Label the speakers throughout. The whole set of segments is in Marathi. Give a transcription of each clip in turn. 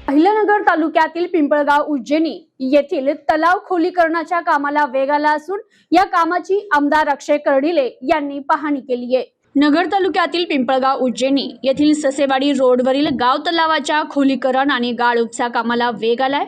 Speaker 1: अहिल्यानगर तालुक्यातील पिंपळगाव उज्जैनी येथील तलाव खोलीकरणाच्या कामाला वेग आला असून या कामाची आमदार अक्षय कर्डिले यांनी पाहणी केली आहे। नगर तालुक्यातील पिंपळगाव उज्जैनी येथील ससेवाडी रोडवरील गाव तलावाच्या खोलीकरण आणि गाळ उपसा कामाला वेग आलाय।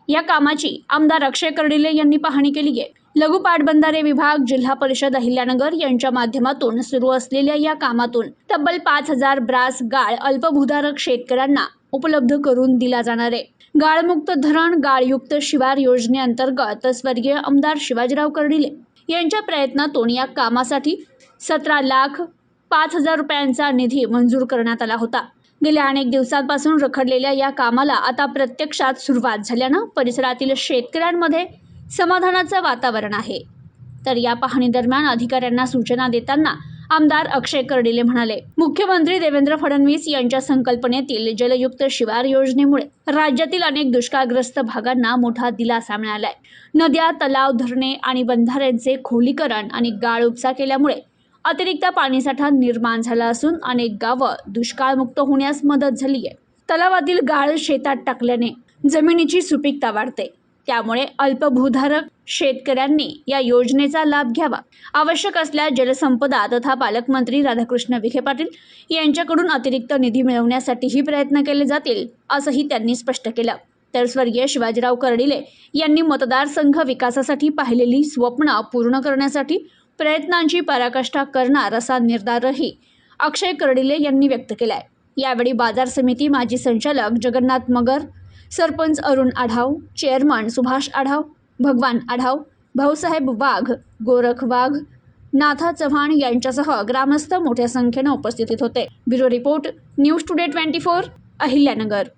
Speaker 1: या कामाची आमदार अक्षय कर्डिले यांनी पाहणी केली आहे। लघु पाटबंधारे विभाग, जिल्हा परिषद अहिल्यानगर यांच्या माध्यमातून सुरू असलेल्या या कामातून तब्बल 5000 ब्रास गाळ अल्पभूधारक शेतकऱ्यांना उपलब्ध करून दिला जाणार आहे। गाळमुक्त धरण गाळयुक्त शिवार योजनेअंतर्गत स्वर्गीय आमदार शिवाजीराव कर्डिले यांच्या प्रयत्नातून या कामासाठी 17,05,000 रुपयांचा निधी मंजूर करण्यात आला होता। गेल्या अनेक दिवसांपासून रखडलेल्या या कामाला आता प्रत्यक्षात सुरुवात झाल्यानं परिसरातील शेतकऱ्यांमध्ये समाधानाचं वातावरण आहे। तर या पाहणी दरम्यान अधिकाऱ्यांना सूचना देताना आमदार अक्षय कर्डिले म्हणाले, मुख्यमंत्री देवेंद्र फडणवीस यांच्या संकल्पनेतील जलयुक्त शिवार योजनेमुळे राज्यातील अनेक दुष्काळग्रस्त भागांना मोठा दिलासा मिळालाय। नद्या, तलाव, धरणे आणि बंधाऱ्यांचे खोलीकरण आणि गाळ उपसा केल्यामुळे अतिरिक्त पाणीसाठा निर्माण झाला असून अनेक गावं दुष्काळमुक्त होण्यास मदत झाली आहे। तलावातील गाळ शेतात टाकल्याने जमिनीची सुपीकता वाढते, त्यामुळे अल्पभूधारक शेतकऱ्यांनी या योजनेचा लाभ घ्यावा। आवश्यक असल्यास जलसंपदा तथा पालकमंत्री राधाकृष्ण विखे पाटील यांच्याकडून अतिरिक्त निधी मिळवण्यासाठीही प्रयत्न केले जातील, असंही त्यांनी स्पष्ट केलं। तर स्वर्गीय शिवाजीराव कर्डिले यांनी मतदारसंघ विकासासाठी पाहिलेली स्वप्न पूर्ण करण्यासाठी प्रयत्नांची पराकाष्ठा करणार असा निर्धारही अक्षय कर्डिले यांनी व्यक्त केलाय। यावेळी बाजार समिती माजी संचालक जगन्नाथ मगर, सरपंच अरुण आढाव, चेअरमन सुभाष आढाव, भगवान आढाव, भाऊसाहेब वाघ, गोरख वाघ, नाथा चव्हाण यांच्यासह ग्रामस्थ मोठ्या संख्येने उपस्थित होते। Bureau report, news today 24, Ahilyanagar.